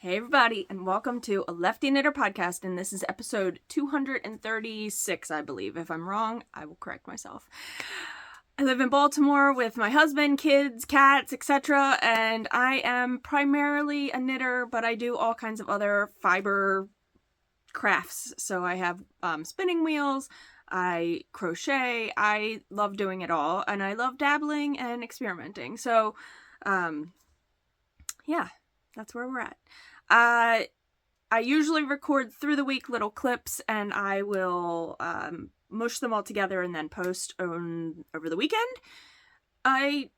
Hey everybody, and welcome to a Lefty Knitter podcast, and this is episode 236, I believe. If I'm wrong, I will correct myself. I live in Baltimore with my husband, kids, cats, etc., and I am primarily a knitter, but I do all kinds of other fiber crafts. So I have spinning wheels, I crochet, I love doing it all, and I love dabbling and experimenting. So, yeah, that's where we're at. I usually record through the week little clips, and I will mush them all together and then post over the weekend. I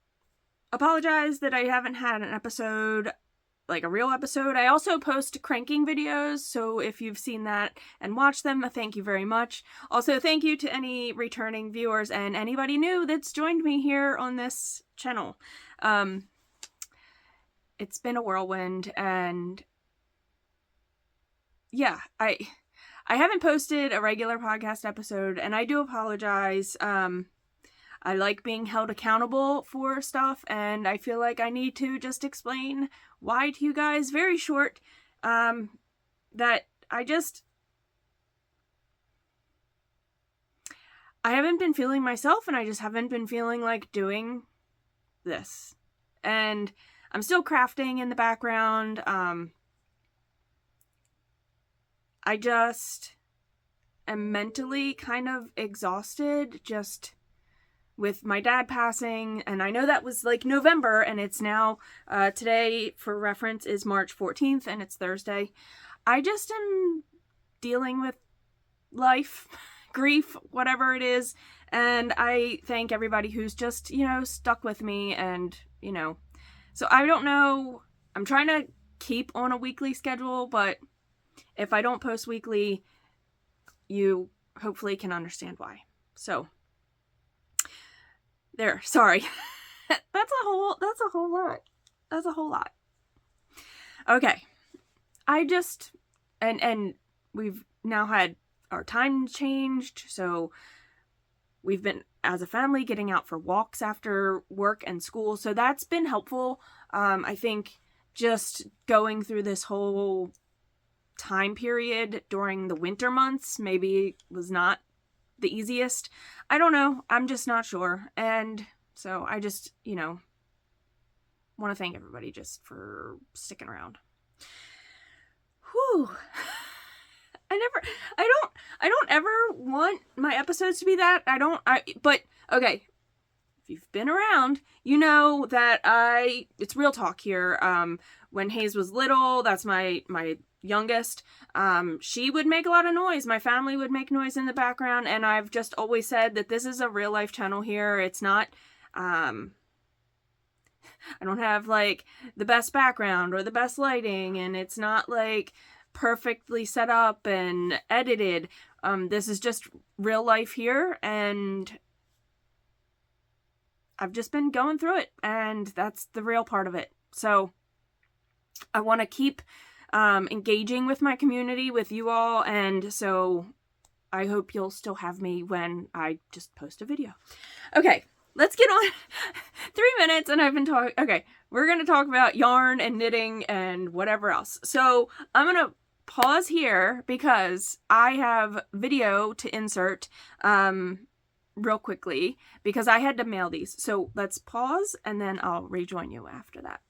apologize that I haven't had an episode, like a real episode. I also post cranking videos, so if you've seen that and watched them, thank you very much. Also, thank you to any returning viewers and anybody new that's joined me here on this channel. It's been a whirlwind, and yeah, I haven't posted a regular podcast episode, and I do apologize. I like being held accountable for stuff, and I feel like I need to just explain why to you guys, very short, that I haven't been feeling myself, and I just haven't been feeling like doing this. And I'm still crafting in the background. I just am mentally kind of exhausted just with my dad passing, and I know that was like November, and it's now, today for reference is March 14th, and it's Thursday. I just am dealing with life, grief, whatever it is, and I thank everybody who's just, stuck with me, and, so I don't know, I'm trying to keep on a weekly schedule, but if I don't post weekly, you hopefully can understand why. So, there, sorry. That's a whole lot. That's a whole lot. Okay. And we've now had our time changed, so we've been, as a family, getting out for walks after work and school, so that's been helpful. I think just going through this whole time period during the winter months maybe was not the easiest. I don't know. I'm just not sure. And so I just, want to thank everybody just for sticking around. Whew. I don't ever want my episodes to be that. But okay. If you've been around, you know that it's real talk here. When Hayes was little, that's my youngest, she would make a lot of noise. My family would make noise in the background, and I've just always said that this is a real life channel here. It's not, I don't have like the best background or the best lighting, and it's not like perfectly set up and edited. This is just real life here, and I've just been going through it, and that's the real part of it. So I want to keep engaging with my community, with you all, and so I hope you'll still have me when I just post a video. Okay, let's get on. 3 minutes and I've been talking. Okay, we're going to talk about yarn and knitting and whatever else. So I'm going to pause here because I have video to insert real quickly because I had to mail these. So let's pause and then I'll rejoin you after that.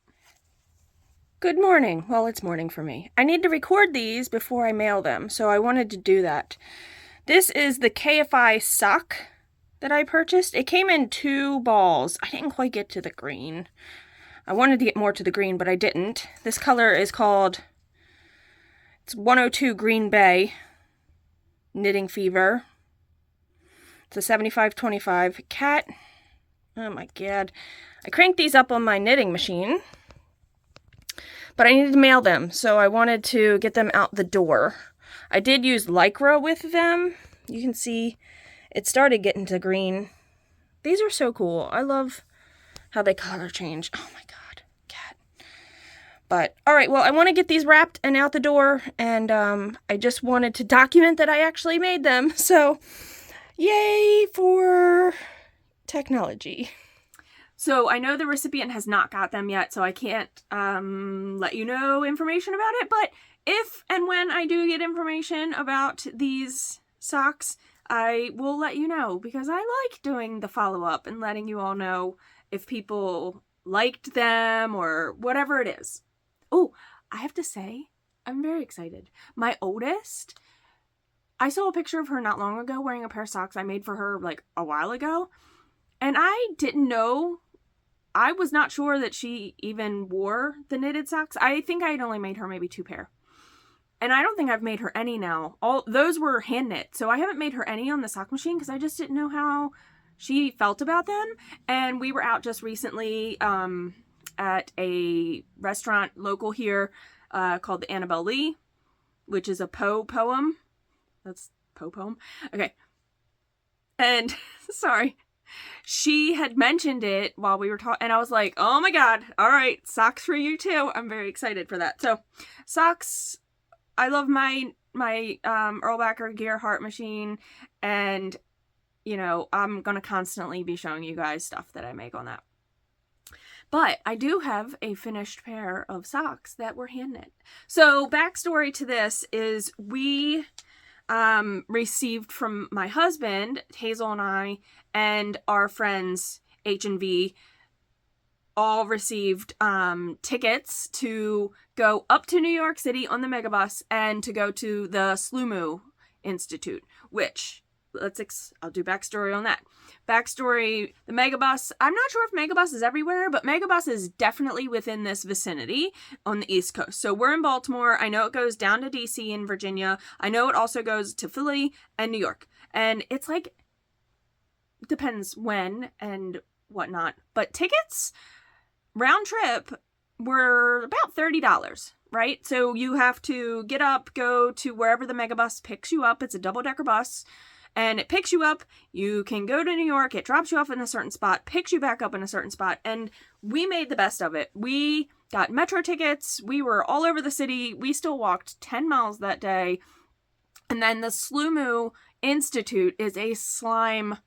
Good morning. Well, it's morning for me. I need to record these before I mail them, so I wanted to do that. This is the KFI sock that I purchased. It came in 2 balls. I didn't quite get to the green. I wanted to get more to the green, but I didn't. This color is called, it's 102 Green Bay Knitting Fever. It's a 75/25 cat. Oh my god. I cranked these up on my knitting machine, but I needed to mail them, so I wanted to get them out the door. I did use Lycra with them. You can see it started getting to green. These are so cool. I love how they color change. Oh my god, cat. But, alright, well, I want to get these wrapped and out the door, and I just wanted to document that I actually made them, so yay for technology. So I know the recipient has not got them yet, so I can't let you know information about it, but if and when I do get information about these socks, I will let you know, because I like doing the follow-up and letting you all know if people liked them or whatever it is. Oh, I have to say, I'm very excited. My oldest, I saw a picture of her not long ago wearing a pair of socks I made for her like a while ago, and I didn't know, I was not sure that she even wore the knitted socks. I think I had only made her maybe 2 pair. And I don't think I've made her any now. All those were hand knit, so I haven't made her any on the sock machine because I just didn't know how she felt about them. And we were out just recently at a restaurant local here called the Annabelle Lee, which is a Poe poem. That's Poe poem. Okay. And sorry, she had mentioned it while we were talking, and I was like, oh my god, all right, socks for you too. I'm very excited for that. So socks, I love my Erlbacher Gear Heart machine, and you know, I'm gonna constantly be showing you guys stuff that I make on that. But I do have a finished pair of socks that were hand knit. So backstory to this is we received from my husband, Hazel and I, and our friends H&V, all received tickets to go up to New York City on the megabus and to go to the SLUMU Institute, which, I'll do backstory on that. Backstory, the megabus, I'm not sure if megabus is everywhere, but megabus is definitely within this vicinity on the East Coast. So we're in Baltimore. I know it goes down to DC and Virginia. I know it also goes to Philly and New York. And it's like, depends when and whatnot. But tickets, round trip, were about $30, right? So you have to get up, go to wherever the megabus picks you up. It's a double-decker bus. And it picks you up, you can go to New York, it drops you off in a certain spot, picks you back up in a certain spot, and we made the best of it. We got metro tickets, we were all over the city, we still walked 10 miles that day, and then the SLUMU Institute is a slime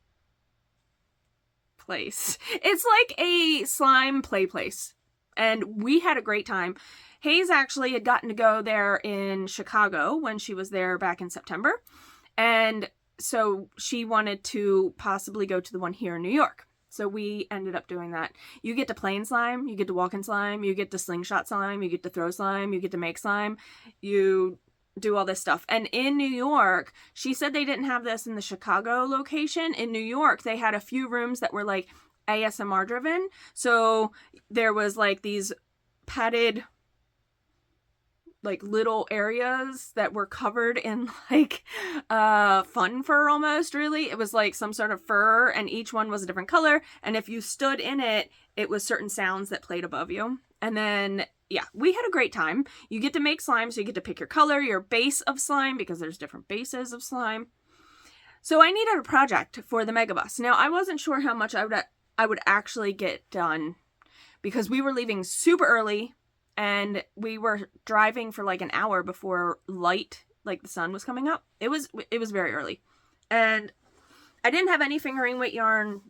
place. It's like a slime play place, and we had a great time. Hayes actually had gotten to go there in Chicago when she was there back in September, and so she wanted to possibly go to the one here in New York. So we ended up doing that. You get to play in slime, you get to walk in slime, you get to slingshot slime, you get to throw slime, you get to make slime, you do all this stuff. And in New York, she said they didn't have this in the Chicago location. In New York, they had a few rooms that were like ASMR driven. So there was like these padded like little areas that were covered in like fun fur almost, really. It was like some sort of fur, and each one was a different color, and if you stood in it, it was certain sounds that played above you. And then yeah, we had a great time. You get to make slime, so you get to pick your color, your base of slime, because there's different bases of slime. So I needed a project for the megabus. Now I wasn't sure how much I would actually get done, because we were leaving super early and we were driving for like an hour before light, like the sun was coming up. It was very early. And I didn't have any fingering weight yarn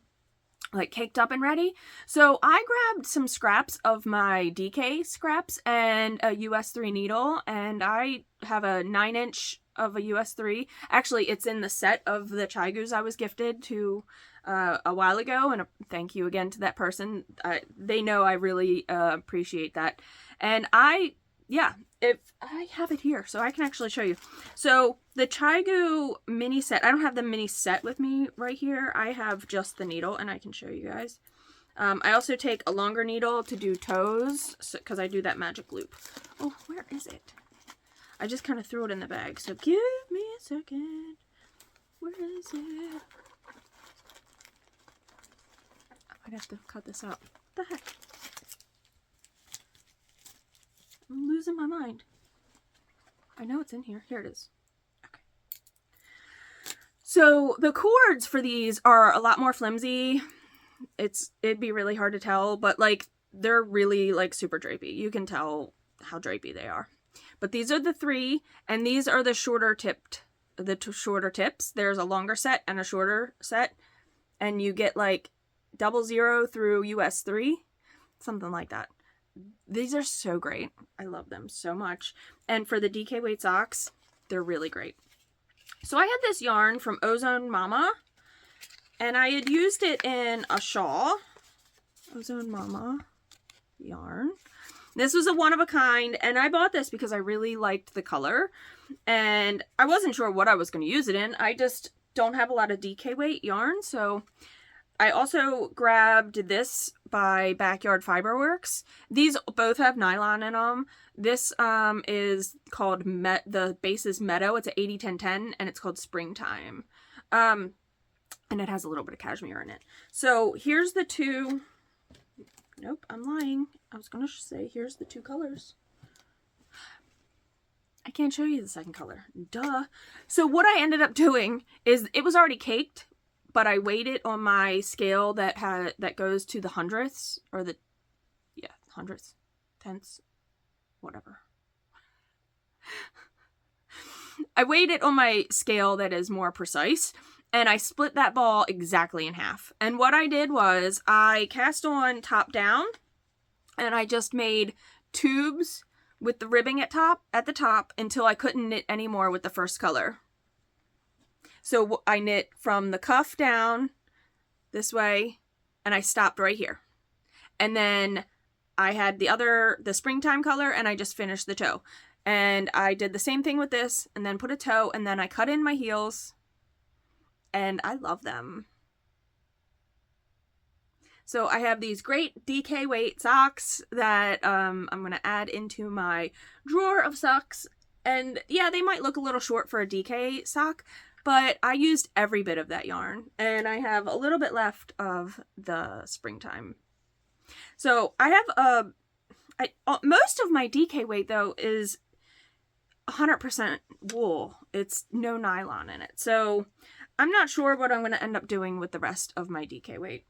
like caked up and ready. So I grabbed some scraps of my DK scraps and a US 3 needle, and I have a 9-inch of a US 3. Actually, it's in the set of the Chigus I was gifted to a while ago, and thank you again to that person. They know I really appreciate that. And if I have it here, so I can actually show you. So the Chigu mini set, I don't have the mini set with me right here. I have just the needle, and I can show you guys. I also take a longer needle to do toes, because I do that magic loop. Oh, where is it? I just kind of threw it in the bag, so give me a second. Where is it? I have to cut this out. What the heck? I'm losing my mind. I know it's in here. Here it is. Okay. So the cords for these are a lot more flimsy. It'd be really hard to tell, but like they're really like super drapey. You can tell how drapey they are. But these are the 3, and these are the shorter tips. There's a longer set and a shorter set, and you get like 00 through US 3, something like that. These are so great. I love them so much. And for the DK weight socks, they're really great. So I had this yarn from Ozone Mama, and I had used it in a shawl. Ozone Mama yarn. This was a one of a kind, and I bought this because I really liked the color, and I wasn't sure what I was going to use it in. I just don't have a lot of DK weight yarn, so I also grabbed this by Backyard Fiberworks. These both have nylon in them. This is called, the base is Meadow. It's a 80-10-10, and it's called Springtime. And it has a little bit of cashmere in it. So here's the two. Nope, I'm lying. I was going to say here's the two colors. I can't show you the second color. Duh. So what I ended up doing is, it was already caked, but I weighed it on my scale that goes to the hundredths, or the, yeah, hundredths, tenths, whatever. I weighed it on my scale that is more precise, and I split that ball exactly in half. And what I did was I cast on top down, and I just made tubes with the ribbing at the top until I couldn't knit anymore with the first color. So I knit from the cuff down this way, and I stopped right here. And then I had the springtime color, and I just finished the toe. And I did the same thing with this, and then put a toe, and then I cut in my heels, and I love them. So I have these great DK weight socks that I'm going to add into my drawer of socks. And yeah, they might look a little short for a DK sock, but I used every bit of that yarn, and I have a little bit left of the springtime. So I have most of my DK weight though is 100% wool. It's no nylon in it. So I'm not sure what I'm going to end up doing with the rest of my DK weight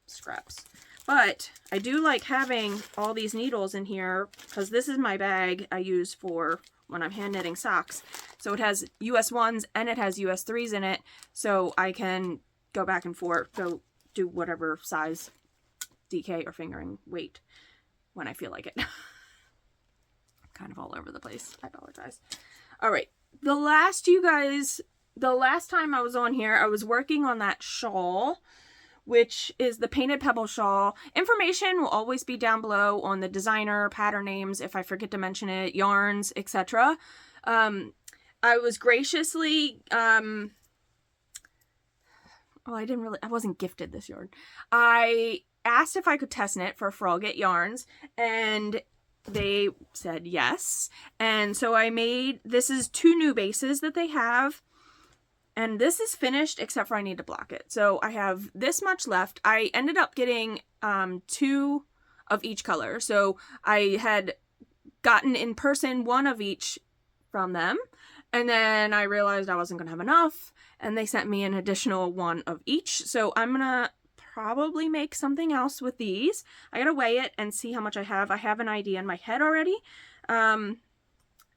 scraps. But I do like having all these needles in here, because this is my bag I use for when I'm hand knitting socks. So it has US 1s and it has US 3s in it, so I can go back and forth, go do whatever size DK or fingering weight when I feel like it. Kind of all over the place. I apologize. All right. The last time I was on here, I was working on that shawl, which is the Painted Pebble shawl. Information will always be down below on the designer, pattern names, if I forget to mention it, yarns, etc. I was graciously, I wasn't gifted this yarn. I asked if I could test knit for FrogIt yarns, and they said yes. And so I made, this is 2 new bases that they have. And this is finished, except for I need to block it. So I have this much left. I ended up getting 2 of each color. So I had gotten in person 1 of each from them. And then I realized I wasn't going to have enough. And they sent me an additional 1 of each. So I'm going to probably make something else with these. I got to weigh it and see how much I have. I have an idea in my head already.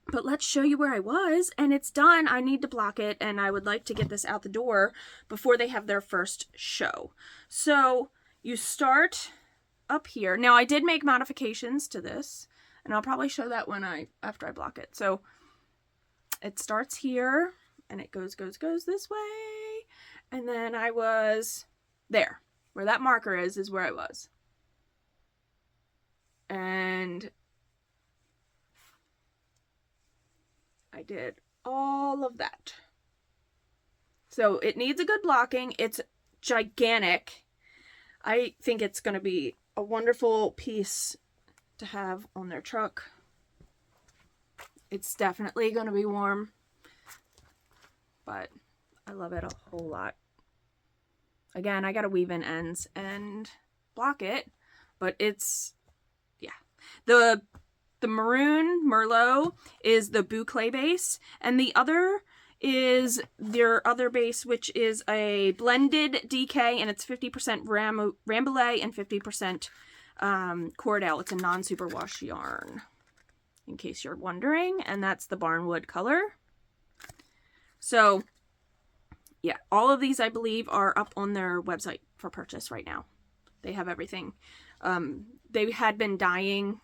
But let's show you where I was, and it's done. I need to block it, and I would like to get this out the door before they have their first show. So you start up here. Now I did make modifications to this, and I'll probably show that after I block it. So it starts here, and it goes this way, and then I was there. Where that marker is where I was. And I did all of that. So it needs a good blocking. It's gigantic. I think it's going to be a wonderful piece to have on their truck. It's definitely going to be warm, but I love it a whole lot. Again, I got to weave in ends and block it, but it's, yeah. The maroon Merlot is the Boucle base, and the other is their other base, which is a blended DK, and it's 50% Rambouillet and 50% Cordell. It's a non-superwash yarn, in case you're wondering, and that's the Barnwood color. So yeah, all of these I believe are up on their website. for purchase right now. They have everything. They had been dyeing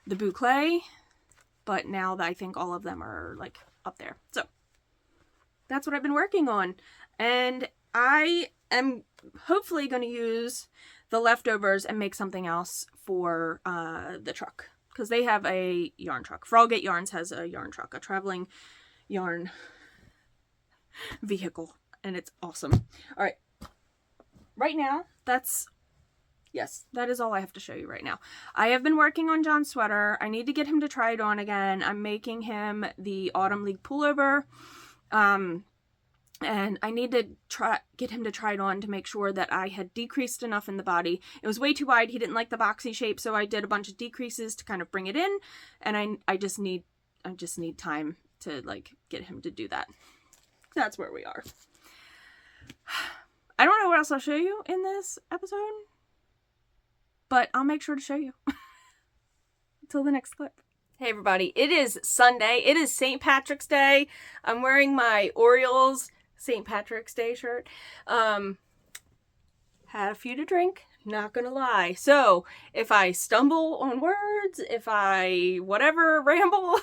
the Boucle, but now I think all of them are like up there. So that's what I've been working on. And I am hopefully going to use the leftovers and make something else for the truck. Because they have a yarn truck. FrogIt Yarns has a yarn truck, a traveling yarn vehicle. And it's awesome. Alright. Right now, yes, that is all I have to show you right now. I have been working on John's sweater. I need to get him to try it on again. I'm making him the Autumn League pullover. And I need to get him to try it on to make sure that I had decreased enough in the body. It was way too wide. He didn't like the boxy shape, so I did a bunch of decreases to kind of bring it in. And I just need time to like get him to do that. That's where we are. I don't know what else I'll show you in this episode, but I'll make sure to show you. Until the next clip. Hey everybody, it is Sunday. It is St. Patrick's Day. I'm wearing my Orioles St. Patrick's Day shirt. Had a few to drink, not gonna lie. So if I stumble on words, if I ramble,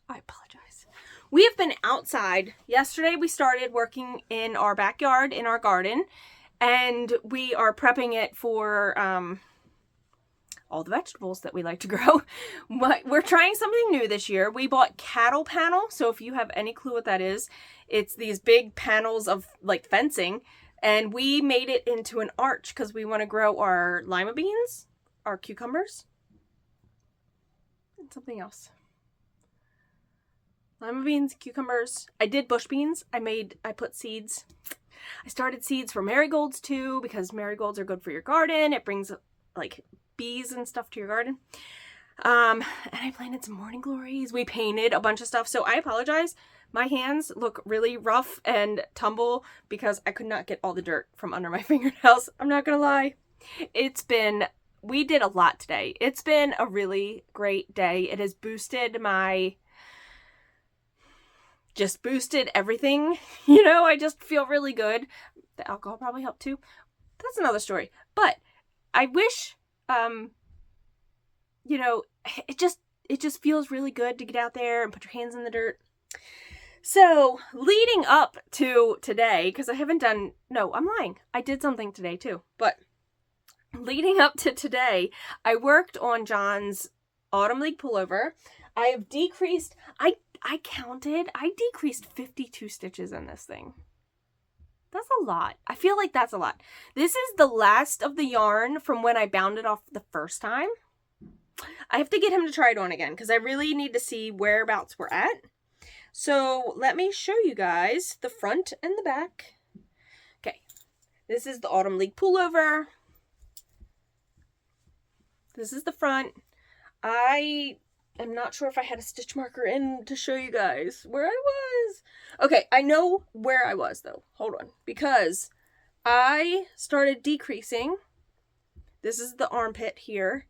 I apologize. We have been outside. Yesterday we started working in our backyard, in our garden, and we are prepping it for all the vegetables that we like to grow. But we're trying something new this year. We bought cattle panel. So if you have any clue what that is, it's these big panels of like fencing, and we made it into an arch because we want to grow our lima beans, our cucumbers, and something else. Lima beans, cucumbers. I did bush beans. I put seeds. I started seeds for marigolds too, because marigolds are good for your garden. It brings like bees and stuff to your garden. And I planted some morning glories. We painted a bunch of stuff. So I apologize. My hands look really rough and tumble because I could not get all the dirt from under my fingernails. I'm not gonna lie. We did a lot today. It's been a really great day. It has boosted everything. You know, I just feel really good. The alcohol probably helped too. That's another story. But I wish, you know, it just feels really good to get out there and put your hands in the dirt. So leading up to today, because I'm lying. I did something today too. But leading up to today, I worked on John's Autumn League pullover. I have decreased, I decreased 52 stitches in this thing. That's a lot. I feel like that's a lot. This is the last of the yarn from when I bound it off the first time. I have to get him to try it on again because I really need to see whereabouts we're at. So let me show you guys the front and the back. Okay, this is the Autumn League pullover. This is the front. I am not sure if I had a stitch marker in to show you guys where I was. Okay, I know where I was though. Hold on. Because I started decreasing. This is the armpit here.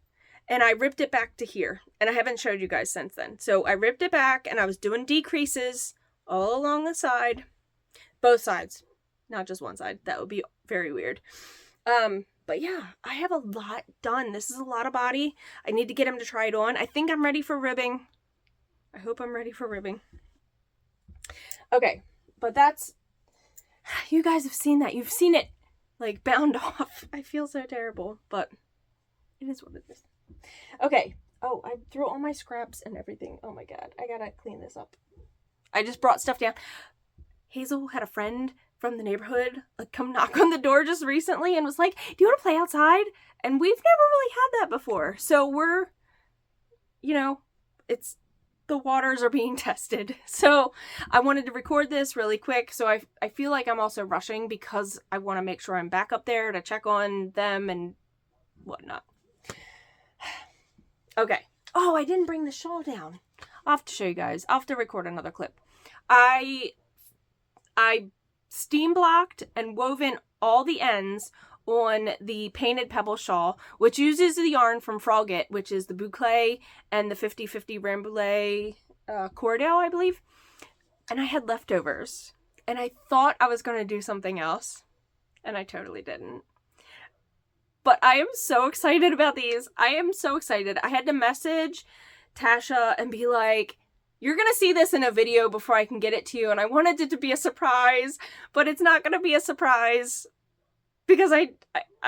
And I ripped it back to here. And I haven't showed you guys since then. So I ripped it back and I was doing decreases all along the side. Both sides. Not just one side. That would be very weird. But yeah, I have a lot done. This is a lot of body. I need to get him to try it on. I think I'm ready for ribbing. I hope I'm ready for ribbing. Okay, but that's... You guys have seen that. You've seen it, like, bound off. I feel so terrible, but it is what it is. Okay. Oh, I threw all my scraps and everything. Oh my god. I gotta clean this up. I just brought stuff down. Hazel had a friend from the neighborhood like come knock on the door just recently and was like, do you want to play outside? And we've never really had that before. So we're, you know, the waters are being tested. So I wanted to record this really quick. So I feel like I'm also rushing because I want to make sure I'm back up there to check on them and whatnot. Okay. Oh, I didn't bring the shawl down. I'll have to show you guys. I'll have to record another clip. I steam blocked and woven all the ends on the painted Pebbles shawl, which uses the yarn from FrogIt, which is the Boucle and the 50/50 Rambouillet Cordell, I believe. And I had leftovers. And I thought I was going to do something else. And I totally didn't. But I am so excited about these. I am so excited. I had to message Tasha and be like, you're going to see this in a video before I can get it to you. And I wanted it to be a surprise, but it's not going to be a surprise because I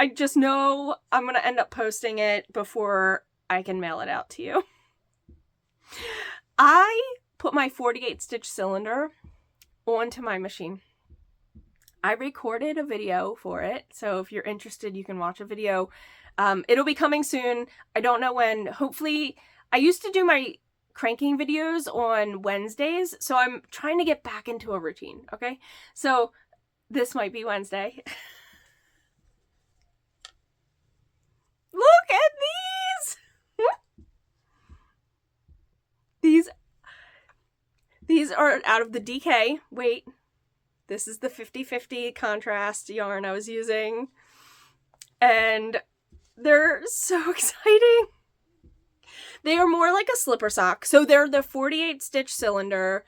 just know I'm going to end up posting it before I can mail it out to you. I put my 48 stitch cylinder onto my machine. I recorded a video for it, so if you're interested, you can watch a video. It'll be coming soon. I don't know when. Hopefully, I used to do my cranking videos on Wednesdays, so I'm trying to get back into a routine, okay? So this might be Wednesday. Look at these! These are out of the DK. Wait. This is the 50/50 contrast yarn I was using. And they're so exciting. They are more like a slipper sock. So they're the 48 stitch cylinder.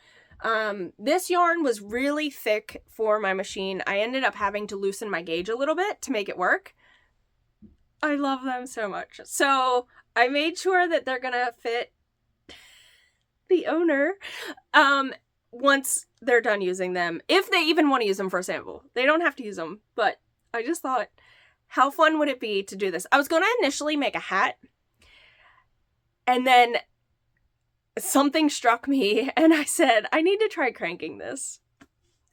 This yarn was really thick for my machine. I ended up having to loosen my gauge a little bit to make it work. I love them so much. So I made sure that they're gonna fit the owner once they're done using them, if they even want to use them for a sample. They don't have to use them, but I just thought, how fun would it be to do this? I was going to initially make a hat, and then something struck me, and I said, I need to try cranking this.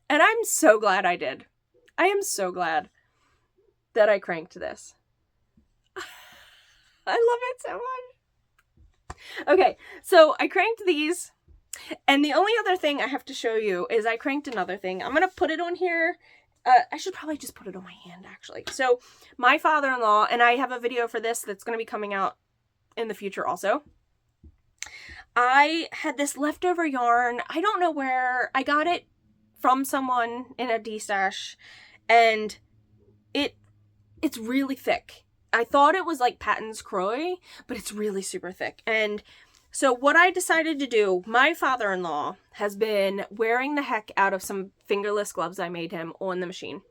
And I'm so glad I did. I am so glad that I cranked this. I love it so much. Okay, so I cranked these. And the only other thing I have to show you is I cranked another thing. I'm going to put it on here. I should probably just put it on my hand, actually. So my father-in-law, and I have a video for this that's going to be coming out in the future also. I had this leftover yarn. I don't know where. I got it from someone in a D-stash, and it's really thick. I thought it was like Patton's Croy, but it's really super thick. And so what I decided to do, my father-in-law has been wearing the heck out of some fingerless gloves I made him on the machine.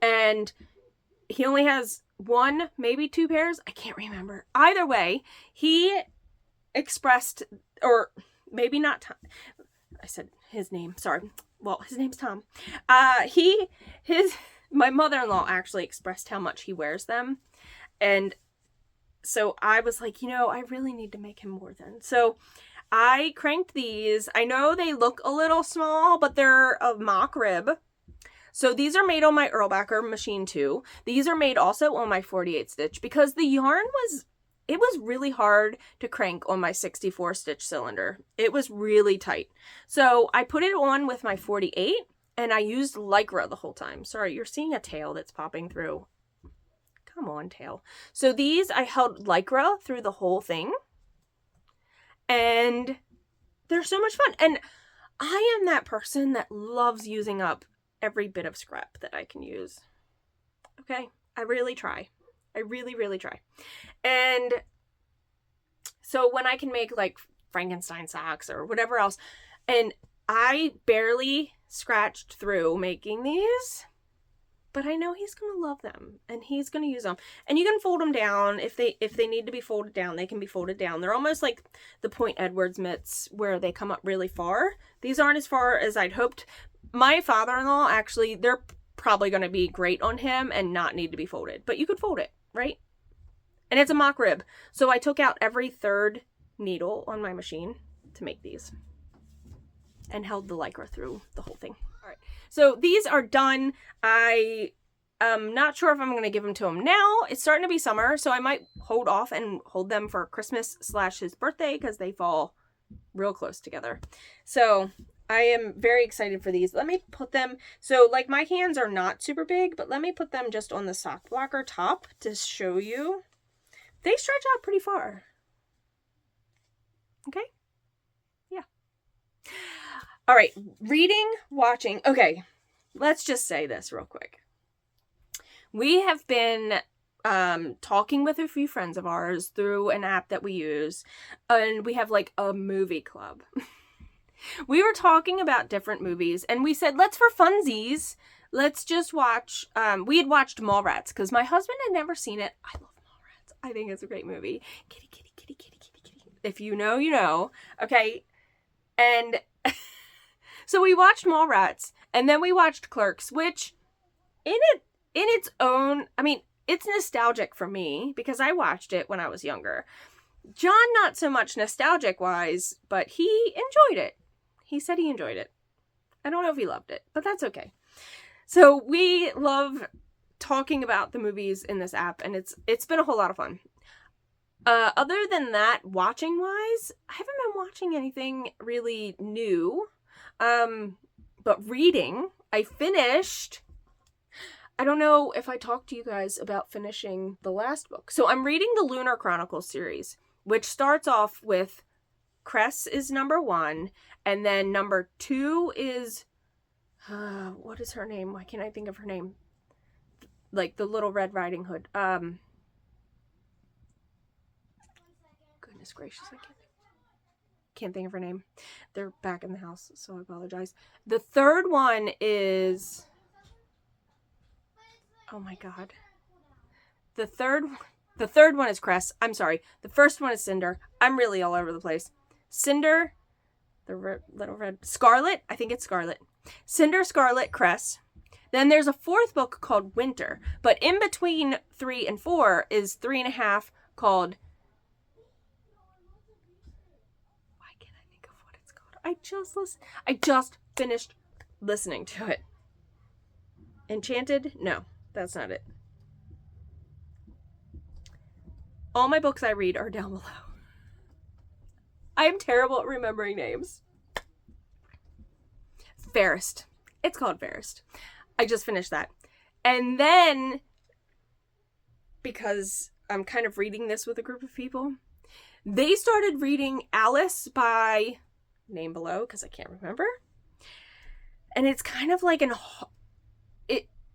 And he only has one, maybe two pairs. I can't remember. Either way, he expressed, or maybe not Tom. I said his name, sorry. Well, his name's Tom. My mother-in-law actually expressed how much he wears them. And so I was like, I really need to make him more then. So I cranked these. I know they look a little small, but they're a mock rib. So these are made on my Erlbacher machine too. These are made also on my 48 stitch because the yarn was really hard to crank on my 64 stitch cylinder. It was really tight. So I put it on with my 48 and I used Lycra the whole time. Sorry, you're seeing a tail that's popping through. Come on, tail. So these, I held Lycra through the whole thing. And they're so much fun. And I am that person that loves using up every bit of scrap that I can use. Okay? I really try. I really, really try. And so when I can make like Frankenstein socks or whatever else, and I barely scratched through making these, but I know he's going to love them and he's going to use them. And you can fold them down. If they need to be folded down, they can be folded down. They're almost like the Point Edwards mitts where they come up really far. These aren't as far as I'd hoped. My father-in-law, actually, they're probably going to be great on him and not need to be folded. But you could fold it, right? And it's a mock rib. So I took out every third needle on my machine to make these. And held the Lycra through the whole thing. All right. So these are done. I am not sure if I'm going to give them to him now. It's starting to be summer, so I might hold off and hold them for Christmas / his birthday because they fall real close together. So I am very excited for these. Let me put them, so like my hands are not super big, but let me put them just on the sock blocker top to show you. They stretch out pretty far. Okay? Yeah. All right, reading, watching. Okay, let's just say this real quick. We have been talking with a few friends of ours through an app that we use, and we have like a movie club. We were talking about different movies, and we said, let's for funsies let's just watch, we had watched Mallrats because my husband had never seen it. I love Mallrats. I think it's a great movie. Kitty, kitty, kitty, kitty, kitty, kitty. If you know, you know. Okay. And so we watched Mallrats, and then we watched Clerks, which in its own, I mean, it's nostalgic for me because I watched it when I was younger. John, not so much nostalgic-wise, but he enjoyed it. He said he enjoyed it. I don't know if he loved it, but that's okay. So we love talking about the movies in this app, and it's been a whole lot of fun. Other than that, watching-wise, I haven't been watching anything really new. But reading, I finished... I don't know if I talked to you guys about finishing the last book. So I'm reading the Lunar Chronicles series, which starts off with Cress is number 1, and then number 2 is, what is her name? Why can't I think of her name? Like the Little Red Riding Hood. Goodness gracious, I can't think of her name. They're back in the house, so I apologize. The third one is... Oh my god. The third one is Cress. I'm sorry. The first one is Cinder. I'm really all over the place. Cinder, the little red... Scarlet. I think it's Scarlet. Cinder, Scarlet, Cress. Then there's a fourth book called Winter. But in between 3 and 4 is 3.5 called... Why can't I think of what it's called? I just finished listening to it. Enchanted? No. That's not it. All my books I read are down below. I am terrible at remembering names. Fairest. It's called Fairest. I just finished that. And then, because I'm kind of reading this with a group of people, they started reading Alice by name below, because I can't remember. And it's kind of like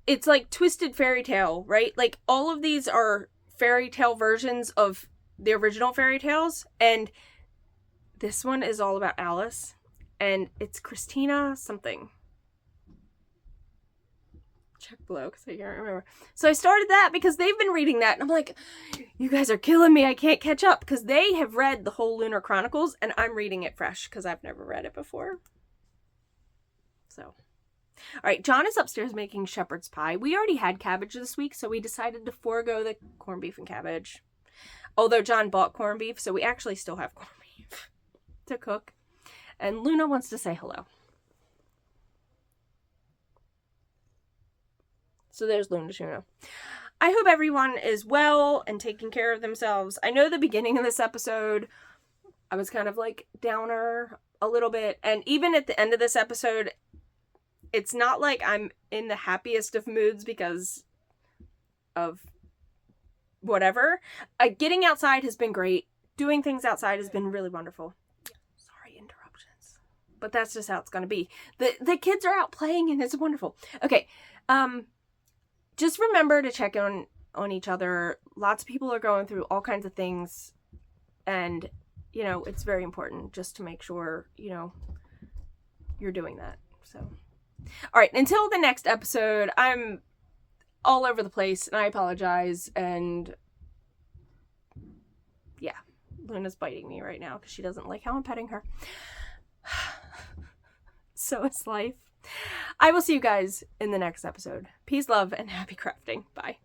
it's like twisted fairy tale, right? Like all of these are fairy tale versions of the original fairy tales, and this one is all about Alice, and it's Christina something. Check below because I can't remember. So I started that because they've been reading that, and I'm like, you guys are killing me. I can't catch up because they have read the whole Lunar Chronicles, and I'm reading it fresh because I've never read it before. So... All right, John is upstairs making shepherd's pie. We already had cabbage this week, so we decided to forego the corned beef and cabbage. Although John bought corned beef, so we actually still have corned beef to cook. And Luna wants to say hello. So there's Luna Tuna. I hope everyone is well and taking care of themselves. I know the beginning of this episode, I was kind of like downer a little bit. And even at the end of this episode, it's not like I'm in the happiest of moods because of whatever. Getting outside has been great. Doing things outside has been really wonderful. Sorry, interruptions. But that's just how it's going to be. The kids are out playing and it's wonderful. Okay. Just remember to check on each other. Lots of people are going through all kinds of things. And, you know, it's very important just to make sure, you know, you're doing that. So... All right, until the next episode, I'm all over the place, and I apologize, and yeah, Luna's biting me right now because she doesn't like how I'm petting her. So is life. I will see you guys in the next episode. Peace, love, and happy crafting. Bye.